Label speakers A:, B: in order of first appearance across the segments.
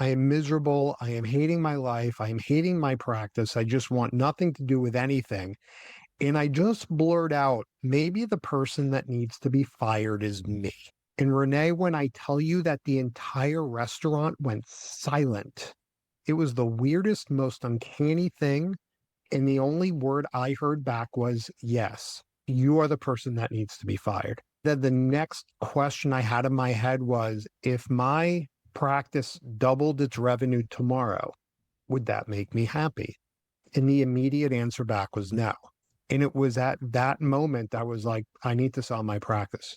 A: I am miserable. I am hating my life. I am hating my practice. I just want nothing to do with anything. And I just blurt out, maybe the person that needs to be fired is me. And Renee, when I tell you that the entire restaurant went silent, it was the weirdest, most uncanny thing. And the only word I heard back was, yes, you are the person that needs to be fired. Then the next question I had in my head was, if my practice doubled its revenue tomorrow, would that make me happy? And the immediate answer back was no. And it was at that moment I was like, I need to sell my practice.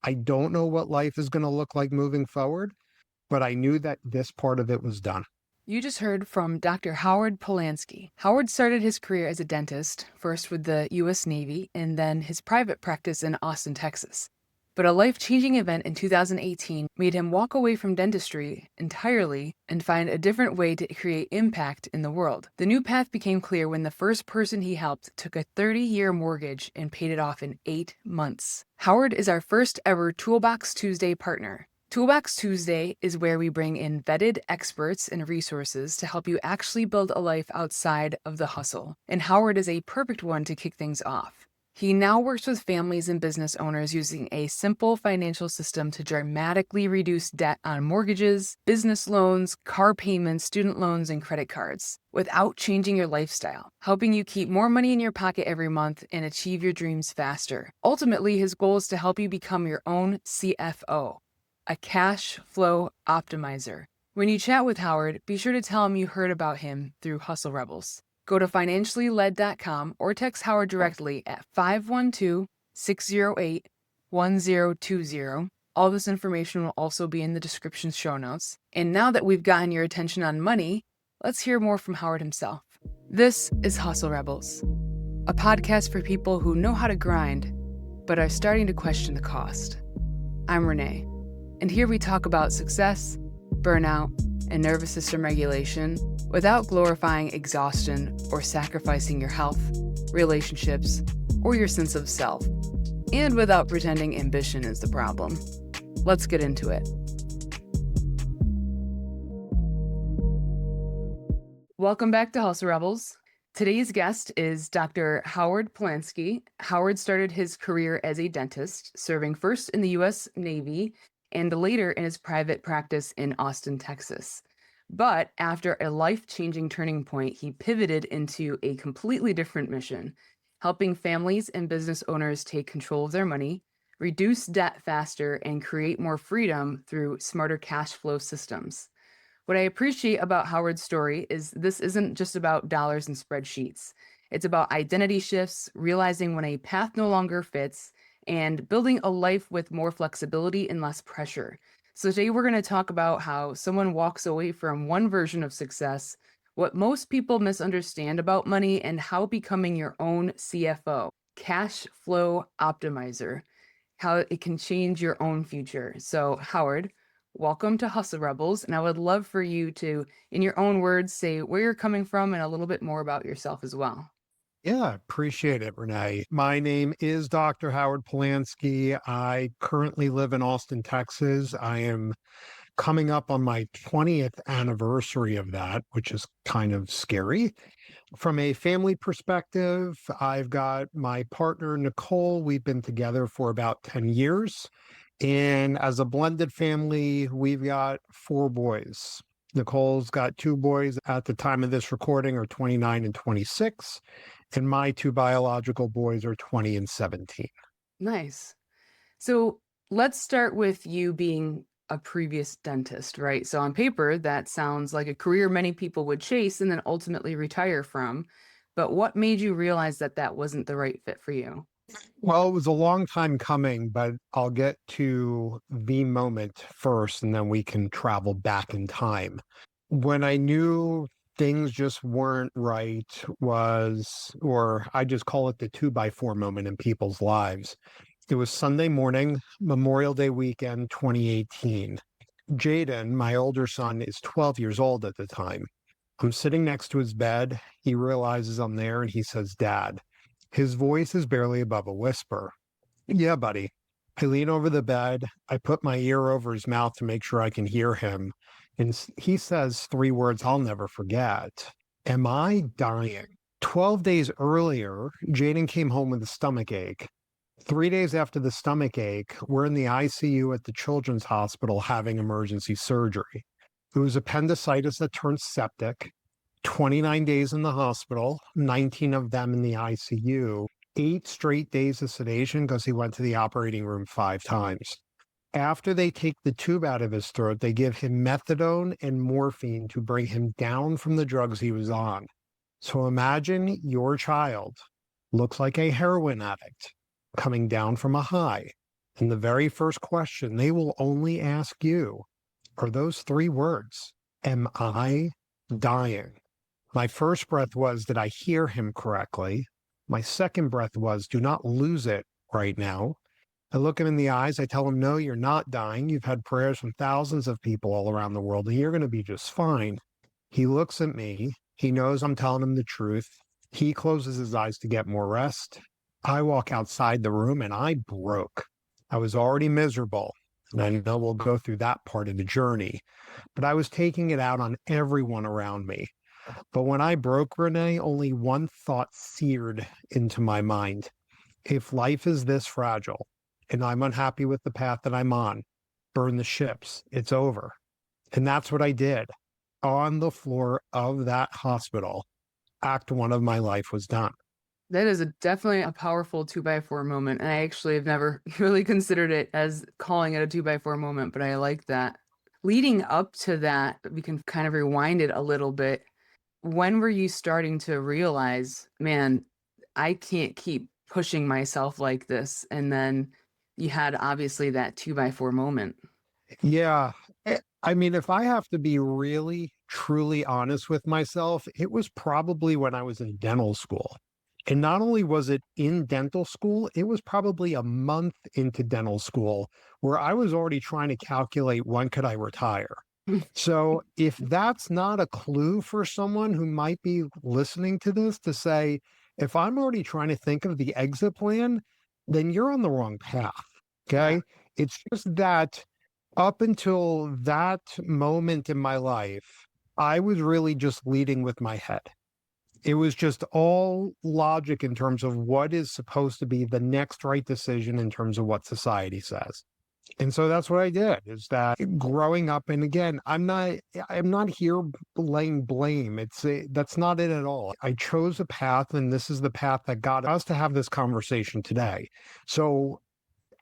A: I don't know what life is going to look like moving forward, but I knew that this part of it was done.
B: You just heard from Dr. Howard Polansky. Howard started his career as a dentist, first with the U.S. Navy and then his private practice in Austin, Texas. But a life-changing event in 2018 made him walk away from dentistry entirely and find a different way to create impact in the world. The new path became clear when the first person he helped took a 30-year mortgage and paid it off in 8 months. Howard is our first ever Toolbox Tuesday partner. Toolbox Tuesday is where we bring in vetted experts and resources to help you actually build a life outside of the hustle. And Howard is a perfect one to kick things off. He now works with families and business owners using a simple financial system to dramatically reduce debt on mortgages, business loans, car payments, student loans, and credit cards without changing your lifestyle, helping you keep more money in your pocket every month and achieve your dreams faster. Ultimately, his goal is to help you become your own CFO. A cash flow optimizer. When you chat with Howard, be sure to tell him you heard about him through Hustle Rebels. Go to financiallyled.com or text Howard directly at 512-608-1020. All this information will also be in the description show notes. And now that we've gotten your attention on money, let's hear more from Howard himself. This is Hustle Rebels, a podcast for people who know how to grind, but are starting to question the cost. I'm Renae. And here we talk about success, burnout, and nervous system regulation without glorifying exhaustion or sacrificing your health, relationships, or your sense of self, and without pretending ambition is the problem. Let's get into it. Welcome back to Hustle Rebels. Today's guest is Dr. Howard Polansky. Howard started his career as a dentist, serving first in the U.S. Navy and later in his private practice in Austin, Texas. But after a life-changing turning point, he pivoted into a completely different mission, helping families and business owners take control of their money, reduce debt faster, and create more freedom through smarter cash flow systems. What I appreciate about Howard's story is this isn't just about dollars and spreadsheets. It's about identity shifts, realizing when a path no longer fits, and building a life with more flexibility and less pressure. So today we're going to talk about how someone walks away from one version of success, what most people misunderstand about money, and how becoming your own CFO, cash flow optimizer, how it can change your own future. So Howard, welcome to Hustle Rebels. And I would love for you to, in your own words, say where you're coming from and a little bit more about yourself as well.
A: Yeah, appreciate it, Renee. My name is Dr. Howard Polansky. I currently live in Austin, Texas. I am coming up on my 20th anniversary of that, which is kind of scary. From a family perspective, I've got my partner, Nicole. We've been together for about 10 years. And as a blended family, we've got 4 boys. Nicole's got 2 boys at the time of this recording are 29 and 26. And my 2 biological boys are 20 and 17.
B: Nice. So let's start with you being a previous dentist, right? So on paper, that sounds like a career many people would chase and then ultimately retire from. But what made you realize that that wasn't the right fit for you?
A: Well, it was a long time coming, but I'll get to the moment first, and then we can travel back in time. When I knew things just weren't right was, or I just call it the 2x4 moment in people's lives. It was Sunday morning, Memorial Day weekend, 2018. Jaden, my older son, is 12 years old at the time. I'm sitting next to his bed. He realizes I'm there and he says, "Dad." His voice is barely above a whisper. "Yeah, buddy." I lean over the bed. I put my ear over his mouth to make sure I can hear him. And he says three words I'll never forget. Am I dying? 12 days earlier, Jaden came home with a stomach ache. 3 days after the stomach ache, we're in the ICU at the Children's Hospital having emergency surgery. It was appendicitis that turned septic, 29 days in the hospital, 19 of them in the ICU, 8 straight days of sedation because he went to the operating room 5 times. After they take the tube out of his throat, they give him methadone and morphine to bring him down from the drugs he was on. So imagine your child looks like a heroin addict coming down from a high. And the very first question they will only ask you are those three words. Am I dying? My first breath was, did I hear him correctly? My second breath was, do not lose it right now. I look him in the eyes. I tell him, no, you're not dying. You've had prayers from thousands of people all around the world, and you're going to be just fine. He looks at me. He knows I'm telling him the truth. He closes his eyes to get more rest. I walk outside the room and I broke. I was already miserable. And I know we'll go through that part of the journey, but I was taking it out on everyone around me. But when I broke, Renae, only one thought seared into my mind. If life is this fragile and I'm unhappy with the path that I'm on, burn the ships. It's over. And that's what I did. On the floor of that hospital, act one of my life was done.
B: That is definitely a powerful 2x4 moment. And I actually have never really considered it as calling it a 2x4 moment, but I like that. Leading up to that, we can kind of rewind it a little bit. When were you starting to realize, man, I can't keep pushing myself like this? And then you had obviously that 2x4 moment.
A: Yeah. I mean, if I have to be really, truly honest with myself, it was probably when I was in dental school. And not only was it in dental school, it was probably a month into dental school where I was already trying to calculate when could I retire. So if that's not a clue for someone who might be listening to this to say, if I'm already trying to think of the exit plan, then you're on the wrong path.
B: Yeah.
A: Okay. It's just that up until that moment in my life, I was really just leading with my head. It was just all logic in terms of what is supposed to be the next right decision in terms of what society says. And so that's what I did is that growing up, and again, I'm not here laying blame. That's not it at all. I chose a path and this is the path that got us to have this conversation today. So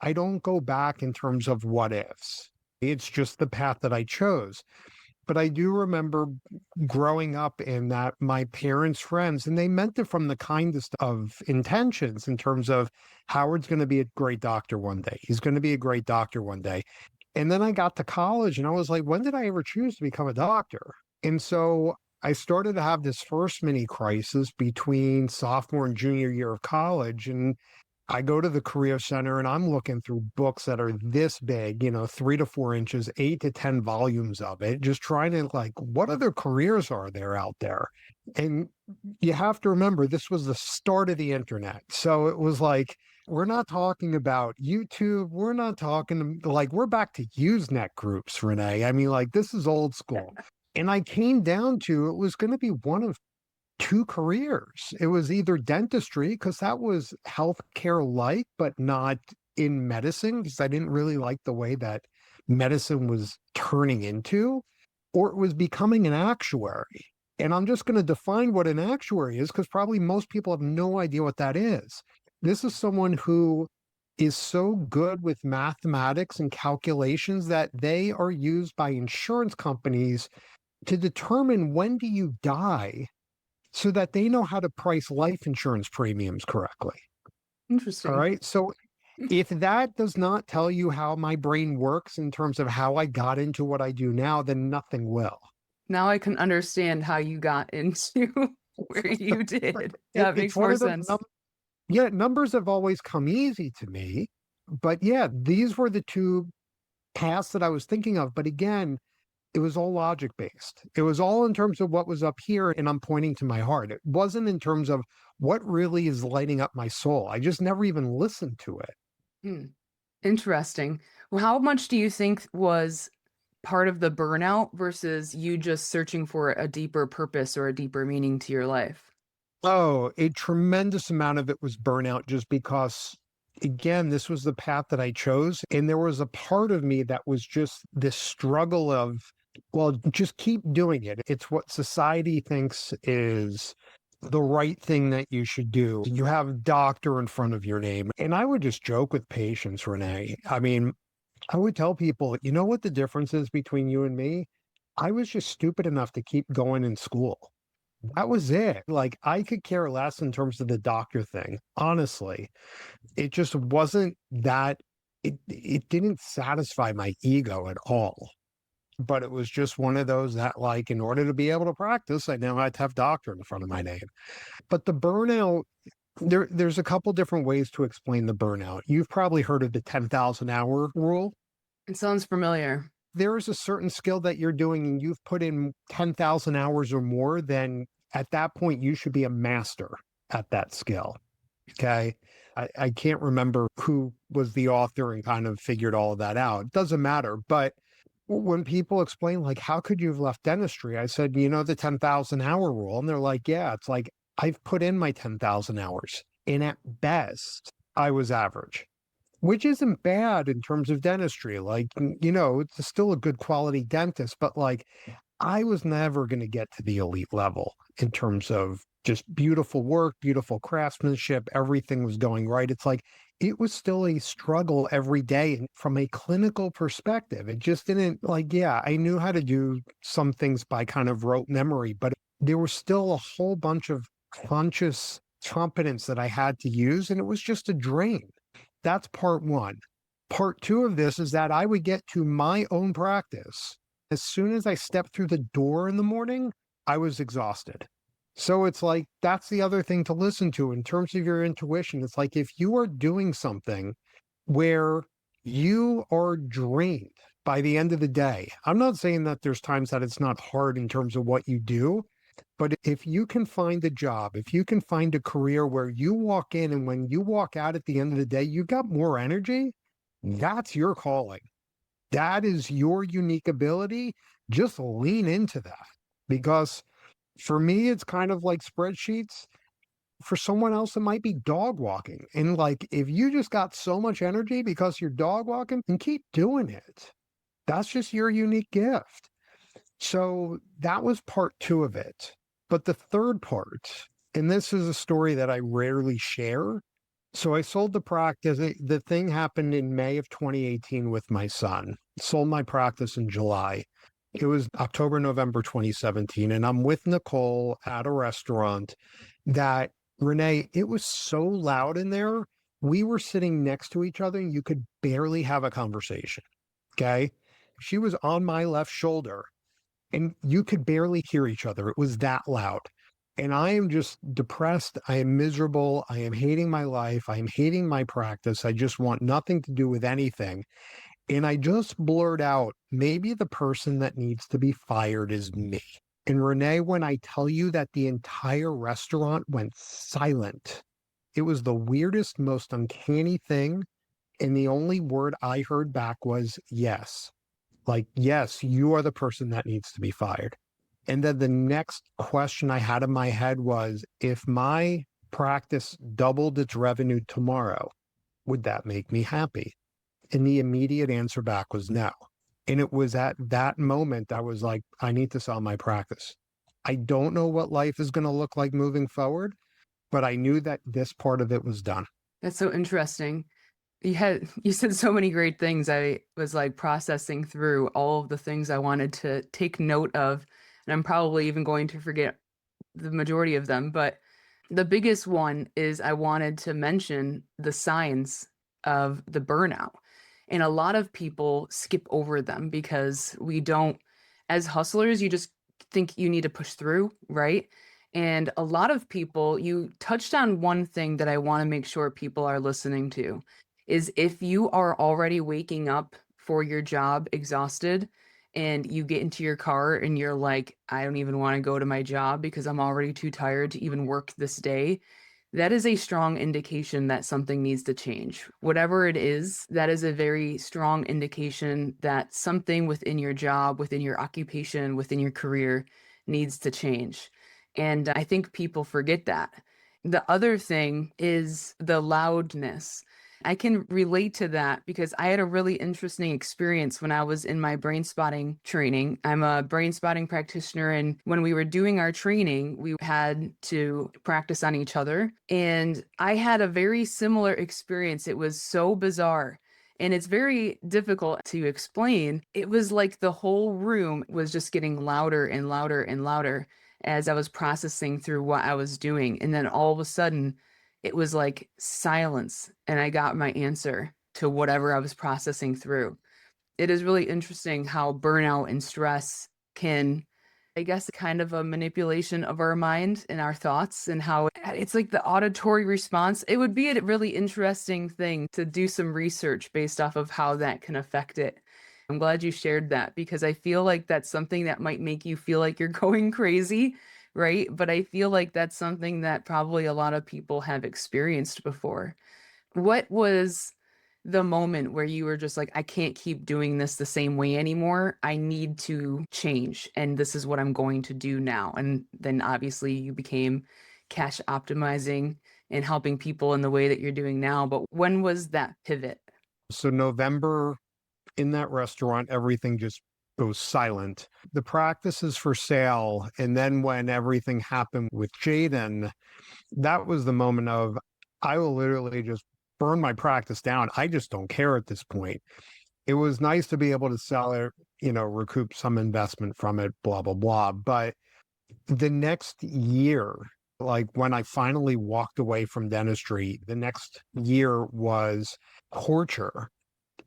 A: I don't go back in terms of what ifs. It's just the path that I chose. But I do remember growing up in that my parents' friends, and they meant it from the kindest of intentions in terms of Howard's going to be a great doctor one day. He's going to be a great doctor one day. And then I got to college and I was like, when did I ever choose to become a doctor? And so I started to have this first mini crisis between sophomore and junior year of college. And I go to the Career Center and I'm looking through books that are this big, 3 to 4 inches, 8 to 10 volumes of it, just trying to like, what other careers are there out there? And you have to remember, this was the start of the internet. So it was like, we're not talking about YouTube. We're not talking like we're back to Usenet groups, Renae. I mean, like this is old school. And I came down to it was going to be one of two careers. It was either dentistry, because that was healthcare like, but not in medicine, because I didn't really like the way that medicine was turning into, or it was becoming an actuary. And I'm just going to define what an actuary is, because probably most people have no idea what that is. This is someone who is so good with mathematics and calculations that they are used by insurance companies to determine when do you die so that they know how to price life insurance premiums correctly. All
B: Interesting.
A: right. So if that does not tell you how my brain works in terms of how I got into what I do now, then nothing will.
B: Now I can understand how you got into where you did. Yeah, it
A: It's
B: makes
A: one
B: more
A: of those,
B: sense.
A: yeah, numbers have always come easy to me. But yeah, these were the two paths that I was thinking of. But again, it was all logic based. It was all in terms of what was up here, and I'm pointing to my heart. It wasn't in terms of what really is lighting up my soul. I just never even listened to it.
B: Hmm. Interesting. Well, how much do you think was part of the burnout versus you just searching for a deeper purpose or a deeper meaning to your life?
A: Oh, a tremendous amount of it was burnout just because, again, this was the path that I chose. And there was a part of me that was just this struggle of, well, just keep doing it. It's what society thinks is the right thing that you should do. You have doctor in front of your name. And I would just joke with patients, Renee. I mean, I would tell people, you know what the difference is between you and me? I was just stupid enough to keep going in school. That was it. Like, I could care less in terms of the doctor thing, honestly. It just wasn't that it didn't satisfy my ego at all. But it was just one of those that, like, in order to be able to practice, I now had to have doctor in front of my name. But the burnout, there's a couple different ways to explain the burnout. You've probably heard of the 10,000 hour rule.
B: It sounds familiar.
A: There is a certain skill that you're doing and you've put in 10,000 hours or more, then at that point you should be a master at that skill. Okay. I can't remember who was the author and kind of figured all of that out. It doesn't matter. But when people explain, like, how could you have left dentistry? I said, you know, the 10,000 hour rule. And they're like, yeah, it's like I've put in my 10,000 hours. And at best, I was average, which isn't bad in terms of dentistry. Like, you know, it's still a good quality dentist, but like, I was never going to get to the elite level in terms of just beautiful work, beautiful craftsmanship. Everything was going right. It's like, it was still a struggle every day. And from a clinical perspective, it just didn't, like, yeah, I knew how to do some things by kind of rote memory, but there was still a whole bunch of conscious competence that I had to use. And it was just a drain. That's part one. Part two of this is that I would get to my own practice. As soon as I stepped through the door in the morning, I was exhausted. So it's like, that's the other thing to listen to in terms of your intuition. It's like, if you are doing something where you are drained by the end of the day, I'm not saying that there's times that it's not hard in terms of what you do, but if you can find a job, if you can find a career where you walk in and when you walk out at the end of the day, you got more energy, that's your calling. That is your unique ability. Just lean into that. Because for me, it's kind of like spreadsheets. For someone else, it might be dog walking. And like, if you just got so much energy because you're dog walking, then keep doing it. That's just your unique gift. So that was part two of it. But the third part, and this is a story that I rarely share. So I sold the practice. The thing happened in May of 2018 with my son. Sold my practice in July. It was October, November 2017. And I'm with Nicole at a restaurant that, Renae, it was so loud in there. We were sitting next to each other and you could barely have a conversation. Okay. She was on my left shoulder and you could barely hear each other. It was that loud. And I am just depressed. I am miserable. I am hating my life. I am hating my practice. I just want nothing to do with anything. And I just blurred out, maybe the person that needs to be fired is me. And Renee, when I tell you that the entire restaurant went silent, it was the weirdest, most uncanny thing. And the only word I heard back was yes. Like, yes, you are the person that needs to be fired. And then the next question I had in my head was, if my practice doubled its revenue tomorrow, would that make me happy? And the immediate answer back was no. And it was at that moment I was like, I need to sell my practice. I don't know what life is going to look like moving forward, but I knew that this part of it was done.
B: That's so interesting. You said so many great things. I was like processing through all of the things I wanted to take note of, and I'm probably even going to forget the majority of them, but the biggest one is I wanted to mention the signs of the burnout. And a lot of people skip over them because we don't, as hustlers, you just think you need to push through, right? And a lot of people, you touched on one thing that I want to make sure people are listening to is if you are already waking up for your job exhausted and you get into your car and you're like, I don't even want to go to my job because I'm already too tired to even work this day. That is a strong indication that something needs to change. Whatever it is, that is a very strong indication that something within your job, within your occupation, within your career needs to change. And I think people forget that. The other thing is the loudness. I can relate to that because I had a really interesting experience when I was in my brain spotting training. I'm a brain spotting practitioner, and when we were doing our training, we had to practice on each other. And I had a very similar experience. It was so bizarre. And it's very difficult to explain. It was like the whole room was just getting louder and louder and louder as I was processing through what I was doing. And then all of a sudden, it was like silence, and I got my answer to whatever I was processing through. It is really interesting how burnout and stress can, I guess, kind of a manipulation of our mind and our thoughts, and how it's like the auditory response. It would be a really interesting thing to do some research based off of how that can affect it. I'm glad you shared that because I feel like that's something that might make you feel like you're going crazy, right? But I feel like that's something that probably a lot of people have experienced before. What was the moment where you were just like, I can't keep doing this the same way anymore. I need to change, and this is what I'm going to do now. And then obviously you became cash optimizing and helping people in the way that you're doing now. But when was that pivot?
A: So November in that restaurant, everything just goes silent. The practice is for sale. And then when everything happened with Jaden, that was the moment of, I will literally just burn my practice down. I just don't care at this point. It was nice to be able to sell it, recoup some investment from it, blah, blah, blah. But the next year, like when I finally walked away from dentistry, the next year was torture.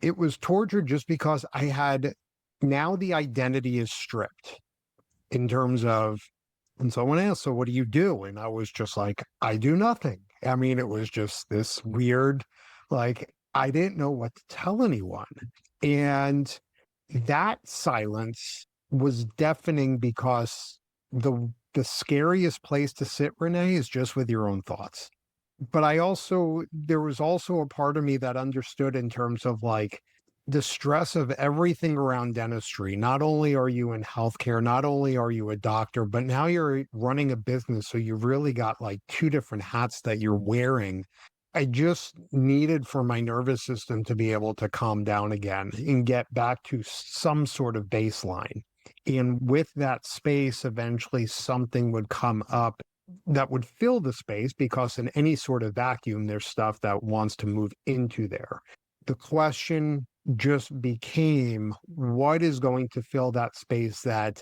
A: It was torture just because I had, now the identity is stripped in terms of, and someone asked, so what do you do? And I was just like, I do nothing. I mean, it was just this weird, like, I didn't know what to tell anyone. And that silence was deafening because the scariest place to sit, Renee, is just with your own thoughts. But there was also a part of me that understood in terms of like the stress of everything around dentistry. Not only are you in healthcare, not only are you a doctor, but now you're running a business. So you've really got like two different hats that you're wearing. I just needed for my nervous system to be able to calm down again and get back to some sort of baseline. And with that space, eventually something would come up that would fill the space, because in any sort of vacuum, there's stuff that wants to move into there. The question just became, what is going to fill that space? That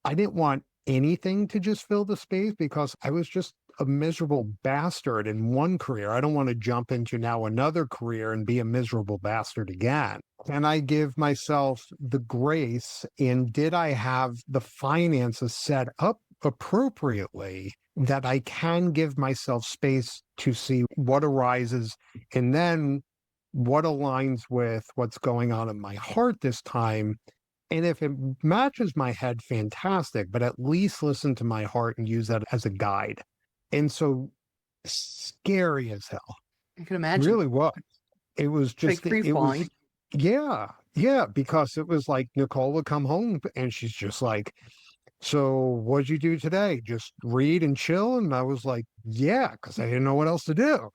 A: I didn't want anything to just fill the space, because I was just a miserable bastard in one career. I don't want to jump into now another career and be a miserable bastard again. Can I give myself the grace, and did I have the finances set up appropriately that I can give myself space to see what arises, and then what aligns with what's going on in my heart this time. And if it matches my head, fantastic, but at least listen to my heart and use that as a guide. And so, scary as hell.
B: I can imagine.
A: Really was. It was
B: It's like
A: just,
B: free
A: it was,
B: falling.
A: yeah, yeah, because it was like Nicole would come home and she's just like, so what'd you do today? Just read and chill? And I was like, yeah, because I didn't know what else to do.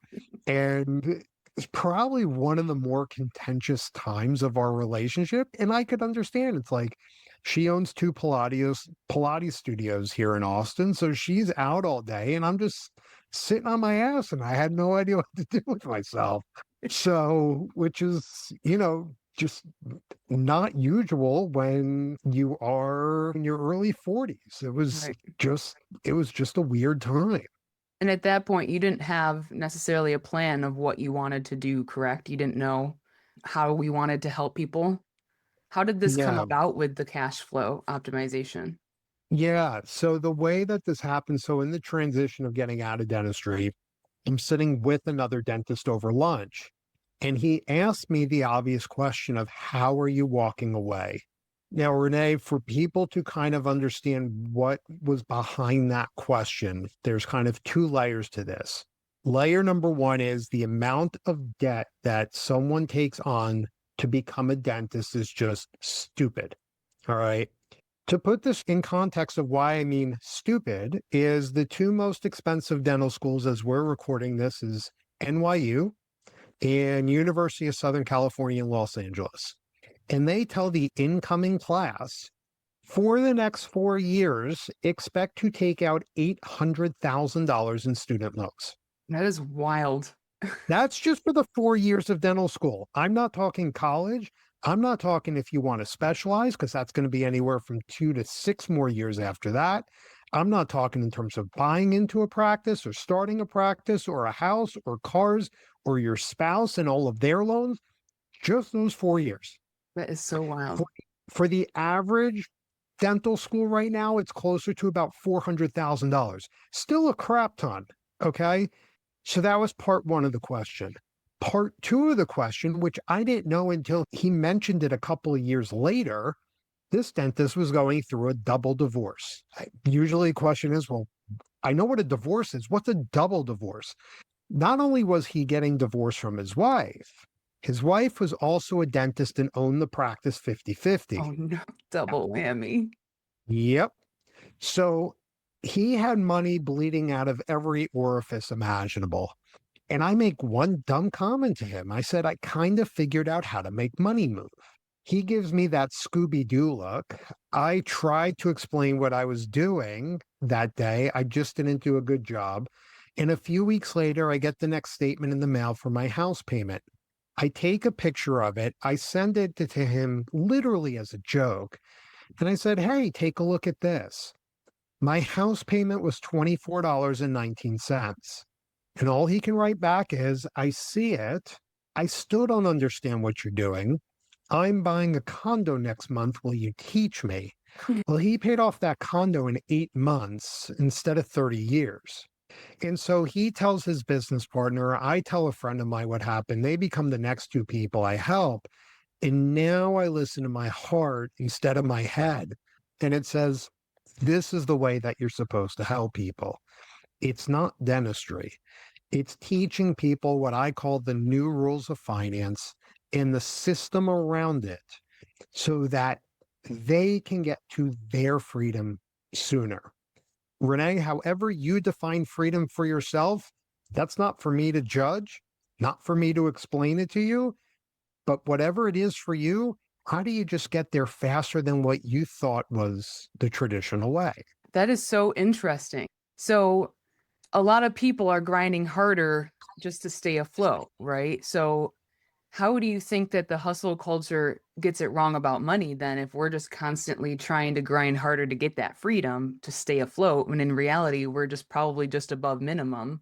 A: And it's probably one of the more contentious times of our relationship. And I could understand. It's like she owns two Pilates studios here in Austin. So she's out all day and I'm just sitting on my ass, and I had no idea what to do with myself. So, which is, just not usual when you are in your early 40s.
B: Right.
A: It was just a weird time.
B: And at that point, you didn't have necessarily a plan of what you wanted to do, correct? You didn't know how we wanted to help people. How did this come
A: Yeah.
B: about with the cash flow optimization?
A: Yeah. So the way that this happened, so in the transition of getting out of dentistry, I'm sitting with another dentist over lunch, and he asked me the obvious question of, how are you walking away? Now, Renee, for people to kind of understand what was behind that question, there's kind of two layers to this. Layer number one is the amount of debt that someone takes on to become a dentist is just stupid. All right. To put this in context of why I mean stupid, is the two most expensive dental schools as we're recording this is NYU and University of Southern California in Los Angeles. And they tell the incoming class for the next 4 years, expect to take out $800,000 in student loans.
B: That is wild.
A: That's just for the 4 years of dental school. I'm not talking college. I'm not talking if you want to specialize, because that's going to be anywhere from 2 to 6 more years after that. I'm not talking in terms of buying into a practice or starting a practice or a house or cars or your spouse and all of their loans, just those 4 years.
B: That is so wild.
A: For the average dental school right now, it's closer to about $400,000. Still a crap ton. Okay. So that was part one of the question. Part two of the question, which I didn't know until he mentioned it a couple of years later, this dentist was going through a double divorce. Usually the question is, well, I know what a divorce is. What's a double divorce? Not only was he getting divorced from his wife was also a dentist and owned the practice 50-50.
B: Oh no, double whammy.
A: Yep. So he had money bleeding out of every orifice imaginable. And I make one dumb comment to him. I said, I kind of figured out how to make money move. He gives me that Scooby-Doo look. I tried to explain what I was doing that day. I just didn't do a good job. And a few weeks later, I get the next statement in the mail for my house payment. I take a picture of it. I send it to him literally as a joke. And I said, hey, take a look at this. My house payment was $24.19. And all he can write back is, I see it. I still don't understand what you're doing. I'm buying a condo next month. Will you teach me? Well, he paid off that condo in 8 months instead of 30 years. And so he tells his business partner, I tell a friend of mine what happened. They become the next two people I help. And now I listen to my heart instead of my head. And it says, this is the way that you're supposed to help people. It's not dentistry. It's teaching people what I call the new rules of finance and the system around it so that they can get to their freedom sooner. Renae, however you define freedom for yourself, that's not for me to judge, not for me to explain it to you, but whatever it is for you, how do you just get there faster than what you thought was the traditional way?
B: That is so interesting. So a lot of people are grinding harder just to stay afloat, right? So how do you think that the hustle culture gets it wrong about money then, if we're just constantly trying to grind harder to get that freedom to stay afloat, when in reality we're just probably just above minimum,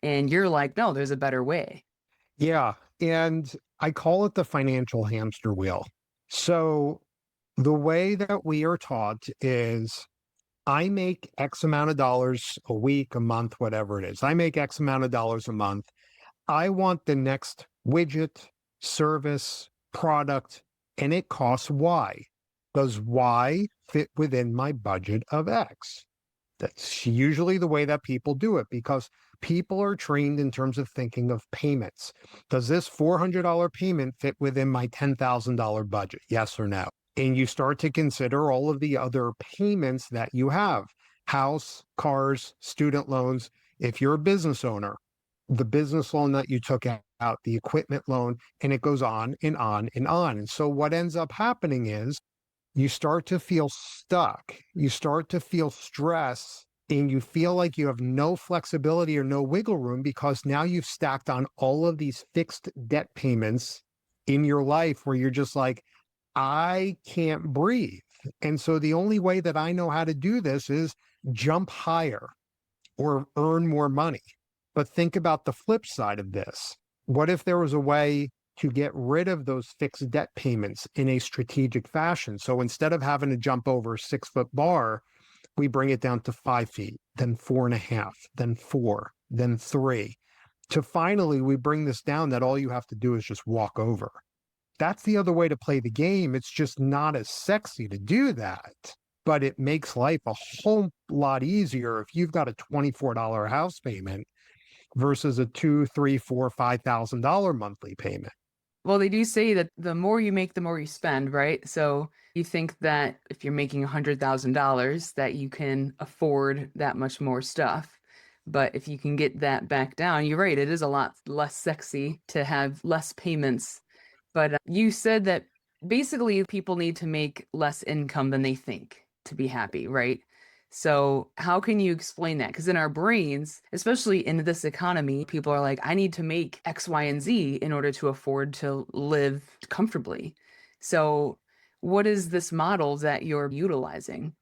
B: and you're like, no, there's a better way.
A: Yeah. And I call it the financial hamster wheel. So the way that we are taught is I make X amount of dollars a week, a month, whatever it is. I make X amount of dollars a month. I want the next widget, service, product, and it costs Y. Does Y fit within my budget of X? That's usually the way that people do it, because people are trained in terms of thinking of payments. Does this $400 payment fit within my $10,000 budget? Yes or no? And you start to consider all of the other payments that you have: house, cars, student loans. If you're a business owner, the business loan that you took out, the equipment loan, and it goes on and on and on. And so what ends up happening is you start to feel stuck. You start to feel stress, and you feel like you have no flexibility or no wiggle room, because now you've stacked on all of these fixed debt payments in your life where you're just like, I can't breathe. And so the only way that I know how to do this is jump higher or earn more money. But think about the flip side of this. What if there was a way to get rid of those fixed debt payments in a strategic fashion? So instead of having to jump over a 6-foot bar, we bring it down to 5 feet, then 4.5, then 4, then 3. To finally, we bring this down that all you have to do is just walk over. That's the other way to play the game. It's just not as sexy to do that, but it makes life a whole lot easier if you've got a $24 house payment. versus a two, three, four, $5,000 monthly payment.
B: Well, they do say that the more you make, the more you spend, right? So you think that if you're making $100,000, that you can afford that much more stuff. But if you can get that back down, you're right, it is a lot less sexy to have less payments. But you said that basically people need to make less income than they think to be happy, right? So, how can you explain that? Because in our brains, especially in this economy, people are like, I need to make X, Y, and Z in order to afford to live comfortably. So, what is this model that you're utilizing?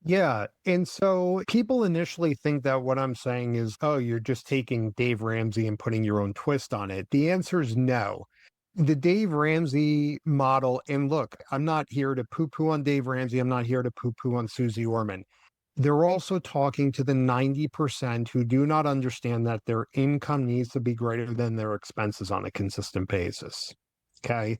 A: Yeah. And so people initially think that what I'm saying is, oh, you're just taking Dave Ramsey and putting your own twist on it. The answer is no. The Dave Ramsey model, and look, I'm not here to poo poo on Dave Ramsey. I'm not here to poo poo on Susie Orman. They're also talking to the 90% who do not understand that their income needs to be greater than their expenses on a consistent basis. Okay.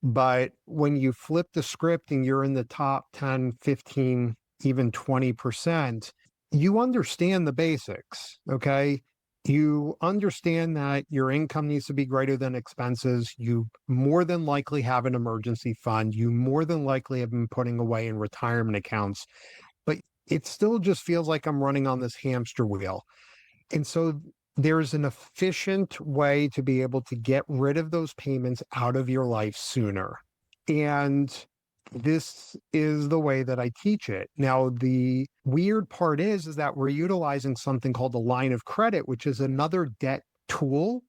A: But when you flip the script and you're in the top 10, 15, even 20%, you understand the basics. Okay. You understand that your income needs to be greater than expenses. You more than likely have an emergency fund. You more than likely have been putting away in retirement accounts, but it still just feels like I'm running on this hamster wheel. And so there's an efficient way to be able to get rid of those payments out of your life sooner. And this is the way that I teach it. Now, the weird part is that we're utilizing something called a line of credit, which is another debt tool,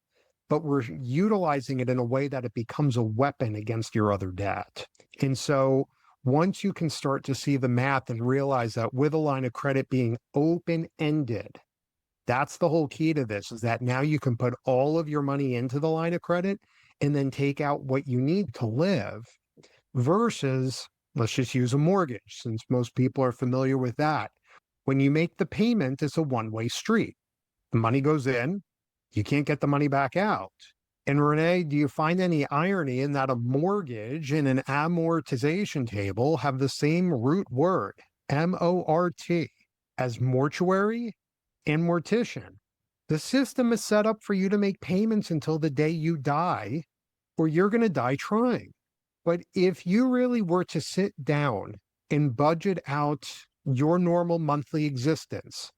A: but we're utilizing it in a way that it becomes a weapon against your other debt. And so once you can start to see the math and realize that with a line of credit being open ended, that's the whole key to this, is that now you can put all of your money into the line of credit and then take out what you need to live versus, let's just use a mortgage since most people are familiar with that. When you make the payment, it's a one-way street. The money goes in, you can't get the money back out. And Renae, do you find any irony in that a mortgage and an amortization table have the same root word, M-O-R-T, as mortuary and mortician? The system is set up for you to make payments until the day you die, or you're going to die trying. But if you really were to sit down and budget out your normal monthly existence,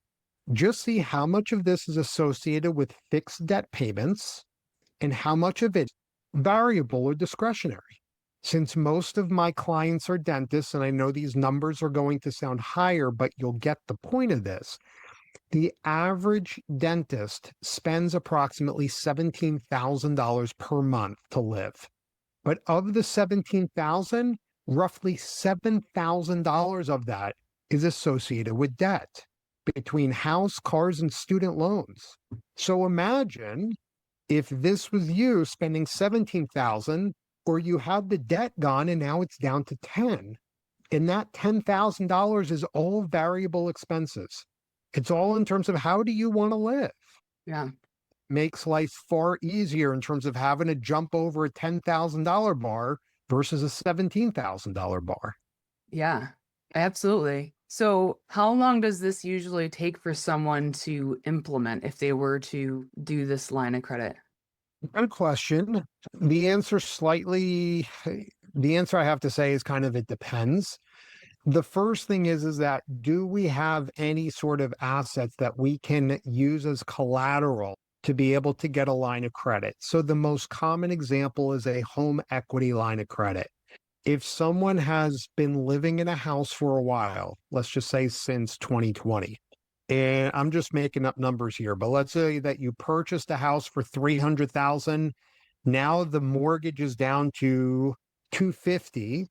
A: just see how much of this is associated with fixed debt payments and how much of it variable or discretionary. Since most of my clients are dentists, and I know these numbers are going to sound higher, but you'll get the point of this. The average dentist spends approximately $17,000 per month to live. But of the $17,000, roughly $7,000 of that is associated with debt between house, cars, and student loans. So imagine if this was you spending $17,000, or you had the debt gone and now it's down to 10, and that $10,000 is all variable expenses. It's all in terms of how do you want to live?
B: Yeah.
A: Makes life far easier in terms of having to jump over a $10,000 bar versus a $17,000 bar.
B: Yeah, absolutely. So, how long does this usually take for someone to implement if they were to do this line of credit?
A: Good question. The answer slightly, the answer I have to say is kind of it depends. The first thing is that do we have any sort of assets that we can use as collateral to be able to get a line of credit? So the most common example is a home equity line of credit. If someone has been living in a house for a while, let's just say since 2020, and I'm just making up numbers here, but let's say that you purchased a house for 300,000. Now the mortgage is down to 250,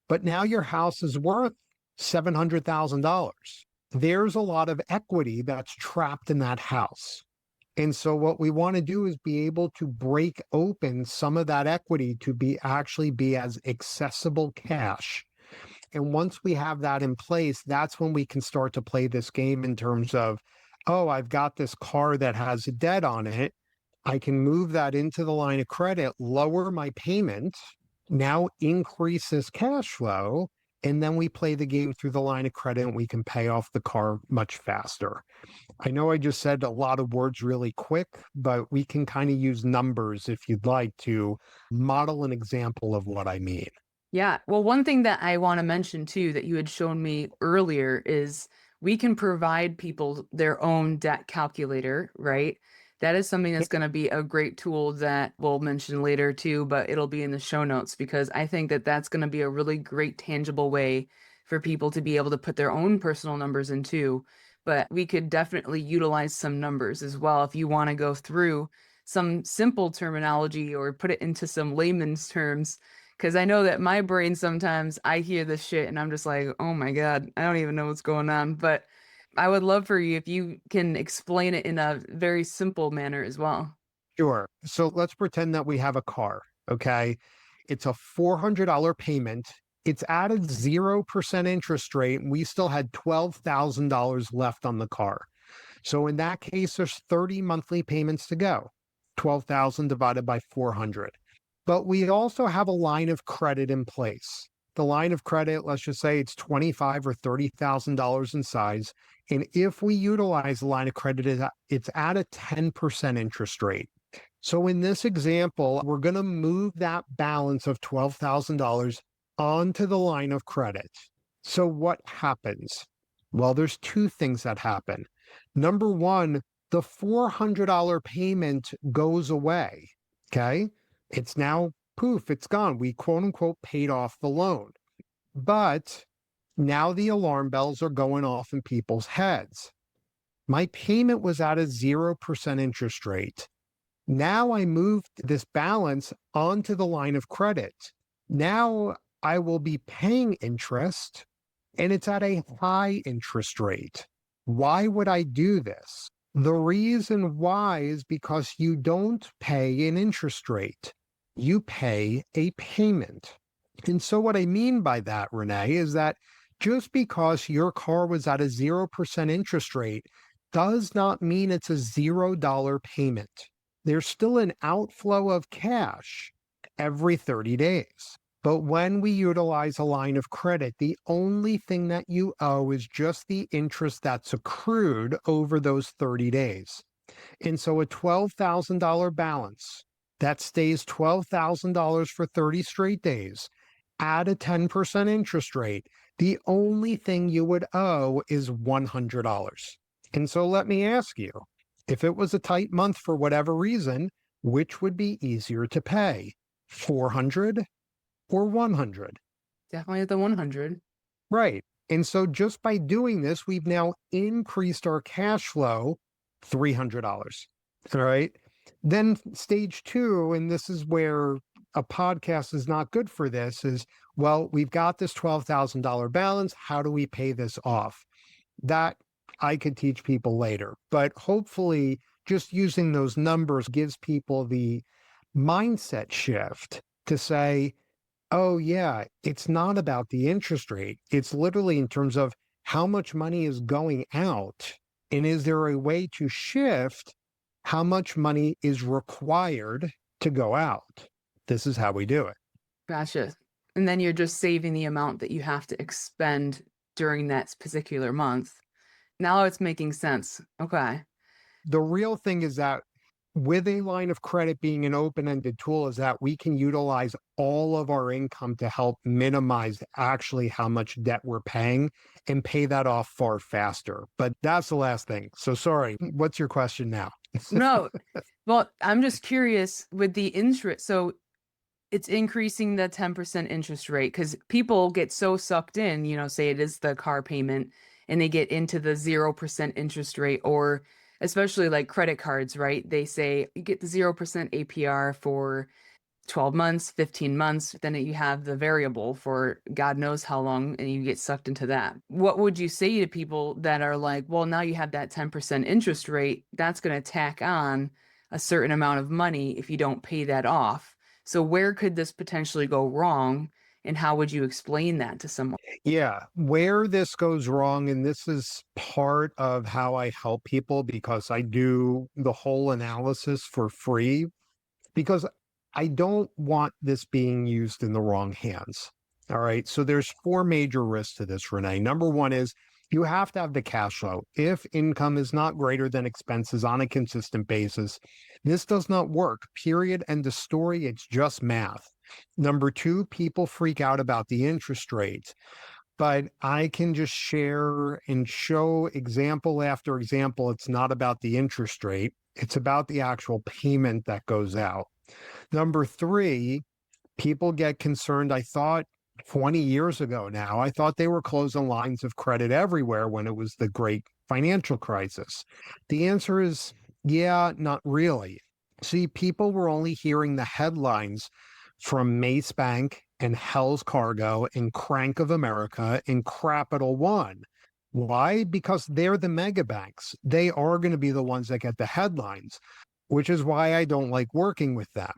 A: but now your house is worth $700,000. There's a lot of equity that's trapped in that house. And so what we want to do is be able to break open some of that equity to actually be as accessible cash. And once we have that in place, that's when we can start to play this game in terms of, oh, I've got this car that has a debt on it. I can move that into the line of credit, lower my payment, now increase this cash flow, And then we play the game through the line of credit and we can pay off the car much faster. I know I just said a lot of words really quick, but we can kind of use numbers if you'd like to model an example of what I mean.
B: Yeah. Well, one thing that I want to mention too that you had shown me earlier is we can provide people their own debt calculator, right? That is something that's going to be a great tool that we'll mention later too, but it'll be in the show notes because I think that that's going to be a really great tangible way for people to be able to put their own personal numbers in too. But we could definitely utilize some numbers as well if you want to go through some simple terminology or put it into some layman's terms because I know that my brain sometimes I hear this shit and I'm just like, oh my God, I don't even know what's going on. But I would love for you if you can explain it in a very simple manner as well.
A: Sure. So let's pretend that we have a car. Okay. It's a $400 payment. It's at a 0% interest rate. And we still had $12,000 left on the car. So in that case, there's 30 monthly payments to go. 12,000 divided by 400. But we also have a line of credit in place. The line of credit, let's just say it's 25 or $30,000 in size. And if we utilize the line of credit, it's at a 10% interest rate. So in this example, we're going to move that balance of $12,000 onto the line of credit. So what happens? Well, there's two things that happen. Number one, the $400 payment goes away. Okay. It's now poof, it's gone. We quote unquote paid off the loan. But now the alarm bells are going off in people's heads. My payment was at a 0% interest rate. Now I moved this balance onto the line of credit. Now I will be paying interest and it's at a high interest rate. Why would I do this? The reason why is because you don't pay an interest rate. You pay a payment. And so what I mean by that, Renae, is that just because your car was at a 0% interest rate does not mean it's a $0 payment. There's still an outflow of cash every 30 days. But when we utilize a line of credit, the only thing that you owe is just the interest that's accrued over those 30 days. And so a $12,000 balance that stays $12,000 for 30 straight days at a 10% interest rate, the only thing you would owe is $100. And so let me ask you, if it was a tight month for whatever reason, which would be easier to pay, 400 or 100?
B: Definitely at the 100.
A: Right. And so just by doing this, we've now increased our cash flow $300. All right. Then stage two, and this is where a podcast is not good for this, is well, we've got this $12,000 balance. How do we pay this off? That I could teach people later. But hopefully, just using those numbers gives people the mindset shift to say, oh, yeah, it's not about the interest rate. It's literally in terms of how much money is going out. And is there a way to shift how much money is required to go out? This is how we do it.
B: Gotcha. And then you're just saving the amount that you have to expend during that particular month. Now it's making sense. Okay.
A: The real thing is that with a line of credit being an open-ended tool is that we can utilize all of our income to help minimize actually how much debt we're paying and pay that off far faster. But that's the last thing. So sorry, what's your question now?
B: No, well, I'm just curious with the interest. So it's increasing the 10% interest rate because people get so sucked in, say it is the car payment and they get into the 0% interest rate or especially like credit cards, right? They say you get the 0% APR for 12 months, 15 months, then you have the variable for God knows how long and you get sucked into that. What would you say to people that are like, well, now you have that 10% interest rate, that's going to tack on a certain amount of money if you don't pay that off. So where could this potentially go wrong? And how would you explain that to someone?
A: Yeah, where this goes wrong, and this is part of how I help people because I do the whole analysis for free, because I don't want this being used in the wrong hands. All right. So there's four major risks to this, Renee. Number one is you have to have the cash flow. If income is not greater than expenses on a consistent basis, this does not work. Period. End of story. It's just math. Number two, people freak out about the interest rates. But I can just share and show example after example. It's not about the interest rate, it's about the actual payment that goes out. Number three, people get concerned. I thought 20 years ago now, I thought they were closing lines of credit everywhere when it was the great financial crisis. The answer is, yeah, not really. See, people were only hearing the headlines from Mace Bank and Hell's Cargo and Crank of America and Capital One. Why? Because they're the mega banks. They are going to be the ones that get the headlines, which is why I don't like working with them.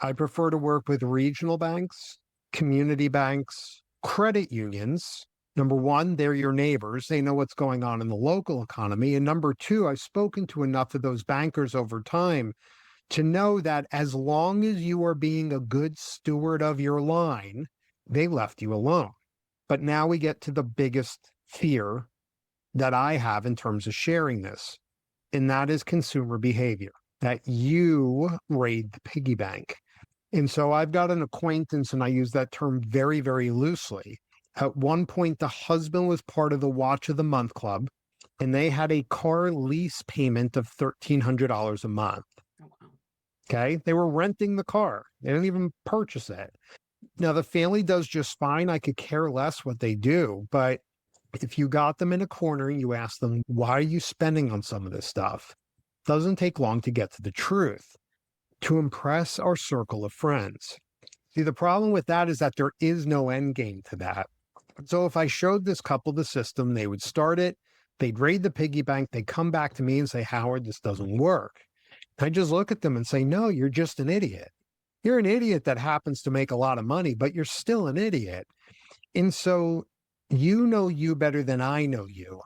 A: I prefer to work with regional banks, community banks, credit unions. Number one, they're your neighbors. They know what's going on in the local economy. And number two, I've spoken to enough of those bankers over time to know that as long as you are being a good steward of your line, they left you alone. But now we get to the biggest fear that I have in terms of sharing this, and that is consumer behavior, that you raid the piggy bank. And so I've got an acquaintance, and I use that term very, very loosely. At one point, the husband was part of the Watch of the Month Club, and they had a car lease payment of $1,300 a month.
B: Oh, wow.
A: Okay. They were renting the car, they didn't even purchase it. Now, the family does just fine. I could care less what they do. But if you got them in a corner and you ask them, why are you spending on some of this stuff? It doesn't take long to get to the truth. To impress our circle of friends. See, the problem with that is that there is no end game to that. So if I showed this couple the system, they would start it, they'd raid the piggy bank, they'd come back to me and say, Howard, this doesn't work. I just look at them and say, no, you're just an idiot. You're an idiot that happens to make a lot of money, but you're still an idiot. And so you know you better than I know you.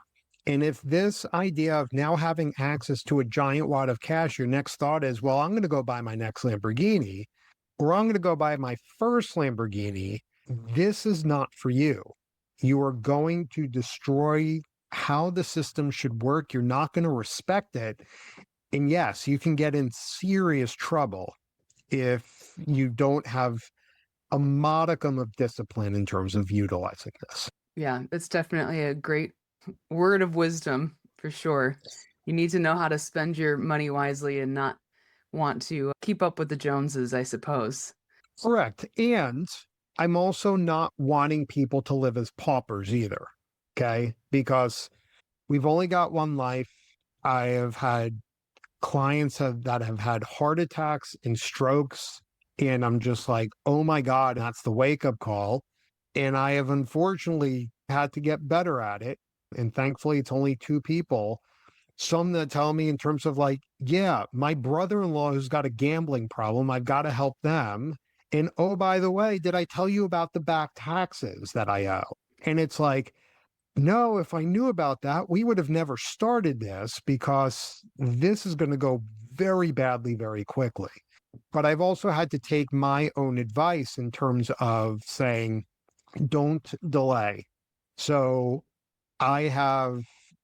A: And if this idea of now having access to a giant wad of cash, your next thought is, well, I'm going to go buy my next Lamborghini, or I'm going to go buy my first Lamborghini, this is not for you. You are going to destroy how the system should work. You're not going to respect it. And yes, you can get in serious trouble if you don't have a modicum of discipline in terms of utilizing this.
B: Yeah, it's definitely a great word of wisdom for sure. You need to know how to spend your money wisely and not want to keep up with the Joneses, I suppose.
A: Correct. And I'm also not wanting people to live as paupers either. Okay. Because we've only got one life. I have had clients that have had heart attacks and strokes. And I'm just like, oh my God, that's the wake up call. And I have unfortunately had to get better at it. And thankfully, it's only two people. Some that tell me in terms of like, yeah, my brother-in-law who's got a gambling problem, I've got to help them. And oh, by the way, did I tell you about the back taxes that I owe? And it's like, no, if I knew about that, we would have never started this because this is going to go very badly, very quickly. But I've also had to take my own advice in terms of saying, don't delay. So I have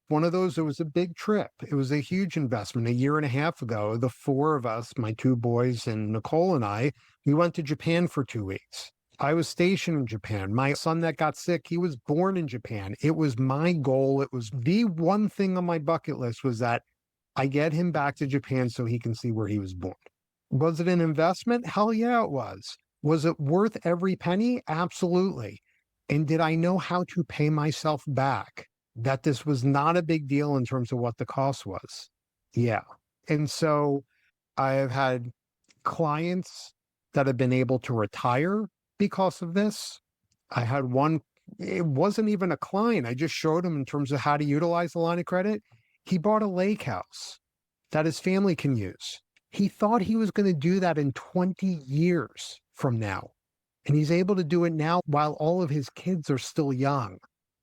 A: one of those. It was a big trip. It was a huge investment. A year and a half ago, the four of us, my two boys and Nicole and I, we went to Japan for 2 weeks. I was stationed in Japan. My son that got sick, he was born in Japan. It was my goal. It was the one thing on my bucket list was that I get him back to Japan so he can see where he was born. Was it an investment? Hell yeah, it was. Was it worth every penny? Absolutely. And did I know how to pay myself back? That this was not a big deal in terms of what the cost was. Yeah. And so I have had clients that have been able to retire because of this. I had one, it wasn't even a client. I just showed him in terms of how to utilize the line of credit. He bought a lake house that his family can use. He thought he was going to do that in 20 years from now. And he's able to do it now while all of his kids are still young.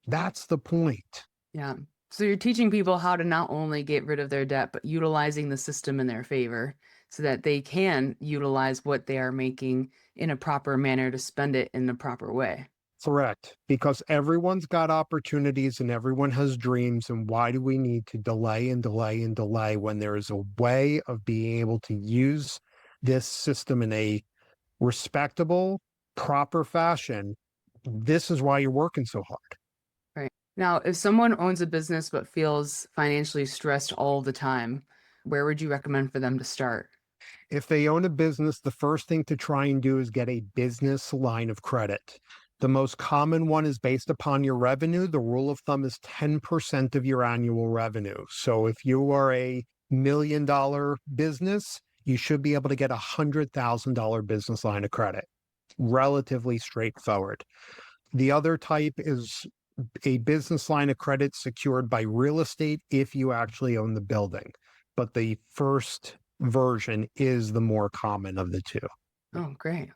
A: That's the point.
B: Yeah. So you're teaching people how to not only get rid of their debt, but utilizing the system in their favor so that they can utilize what they are making in a proper manner to spend it in a proper way.
A: threat because everyone's got opportunities and everyone has dreams. And why do we need to delay and delay and delay when there is a way of being able to use this system in a respectable, proper fashion? This is why you're working so hard.
B: Right. Now, if someone owns a business but feels financially stressed all the time, where would you recommend for them to start?
A: If they own a business, the first thing to try and do is get a business line of credit. The most common one is based upon your revenue. The rule of thumb is 10% of your annual revenue. So if you are a $1 million business, you should be able to get $100,000 business line of credit. Relatively straightforward. The other type is a business line of credit secured by real estate if you actually own the building. But the first version is the more common of the two.
B: Oh, great.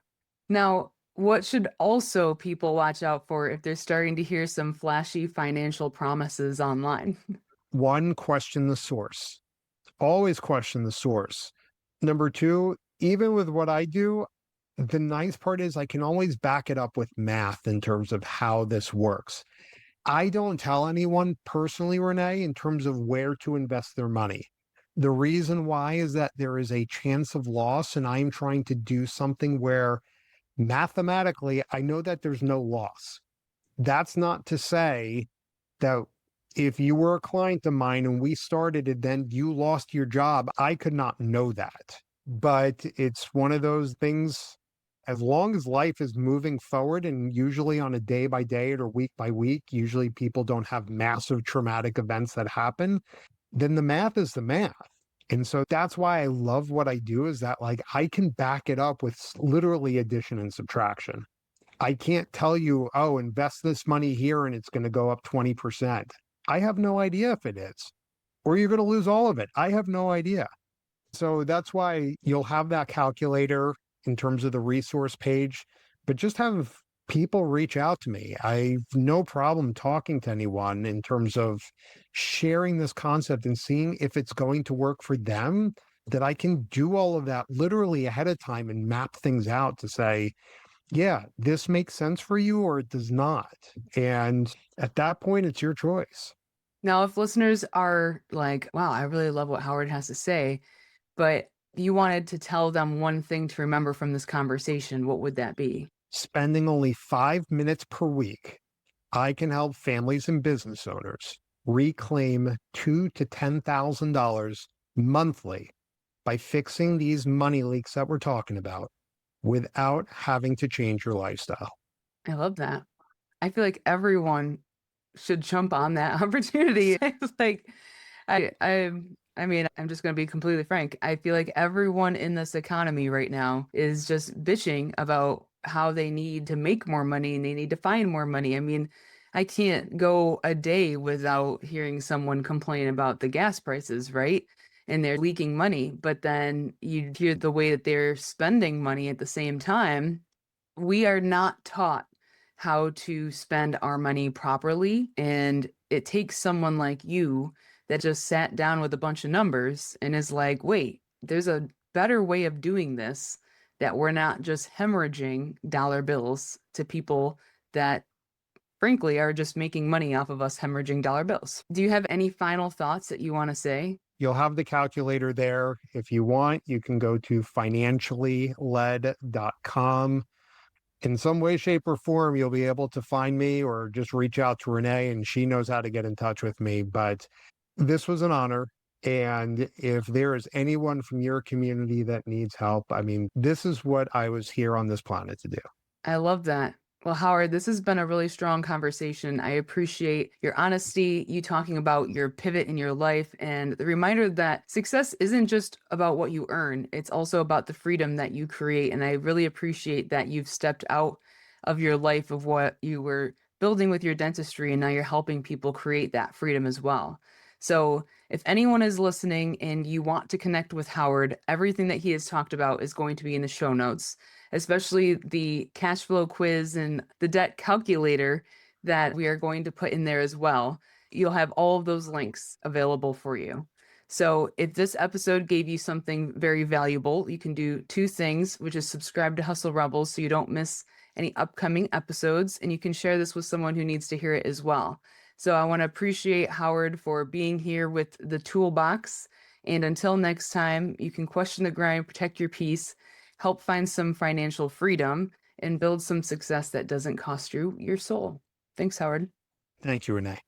B: Now, what should also people watch out for if they're starting to hear some flashy financial promises online?
A: One, question the source. Always question the source. Number two, even with what I do, the nice part is I can always back it up with math in terms of how this works. I don't tell anyone personally, Renae, in terms of where to invest their money. The reason why is that there is a chance of loss, and I'm trying to do something where mathematically I know that there's no loss. That's not to say that if you were a client of mine and we started and then you lost your job, I could not know that. But it's one of those things, as long as life is moving forward and usually on a day by day or week by week, usually people don't have massive traumatic events that happen, then the math is the math. And so that's why I love what I do is that like I can back it up with literally addition and subtraction. I can't tell you, oh, invest this money here and it's going to go up 20%. I have no idea if it is, or you're going to lose all of it. I have no idea. So that's why you'll have that calculator in terms of the resource page, but just have people reach out to me. I've no problem talking to anyone in terms of sharing this concept and seeing if it's going to work for them, that I can do all of that literally ahead of time and map things out to say, yeah, this makes sense for you or it does not. And at that point, it's your choice.
B: Now, if listeners are like, wow, I really love what Howard has to say, but you wanted to tell them one thing to remember from this conversation, what would that be?
A: Spending only 5 minutes per week, I can help families and business owners reclaim $2,000 to $10,000 monthly by fixing these money leaks that we're talking about without having to change your lifestyle.
B: I love that. I feel like everyone should jump on that opportunity. It's like, I mean, I'm just going to be completely frank. I feel like everyone in this economy right now is just bitching about how they need to make more money and they need to find more money. I mean, I can't go a day without hearing someone complain about the gas prices, right? And they're leaking money, but then you hear the way that they're spending money at the same time. We are not taught how to spend our money properly. And it takes someone like you that just sat down with a bunch of numbers and is like, wait, there's a better way of doing this, that we're not just hemorrhaging dollar bills to people that frankly are just making money off of us hemorrhaging dollar bills. Do you have any final thoughts that you want to say?
A: You'll have the calculator there. If you want, you can go to financiallyled.com. In some way, shape, or form, you'll be able to find me or just reach out to Renae and she knows how to get in touch with me. But this was an honor. And if there is anyone from your community that needs help, I mean, this is what I was here on this planet to do.
B: I love that. Well, Howard, this has been a really strong conversation. I appreciate your honesty, you talking about your pivot in your life, and the reminder that success isn't just about what you earn, it's also about the freedom that you create. And I really appreciate that you've stepped out of your life of what you were building with your dentistry, and now you're helping people create that freedom as well. So, if anyone is listening and you want to connect with Howard, everything that he has talked about is going to be in the show notes, especially the cash flow quiz and the debt calculator that we are going to put in there as well. You'll have all of those links available for you. So if this episode gave you something very valuable, you can do two things, which is subscribe to Hustle Rebels so you don't miss any upcoming episodes, and you can share this with someone who needs to hear it as well. So I want to appreciate Howard for being here with the toolbox. And until next time, you can question the grind, protect your peace, help find some financial freedom, and build some success that doesn't cost you your soul. Thanks, Howard.
A: Thank you, Renae.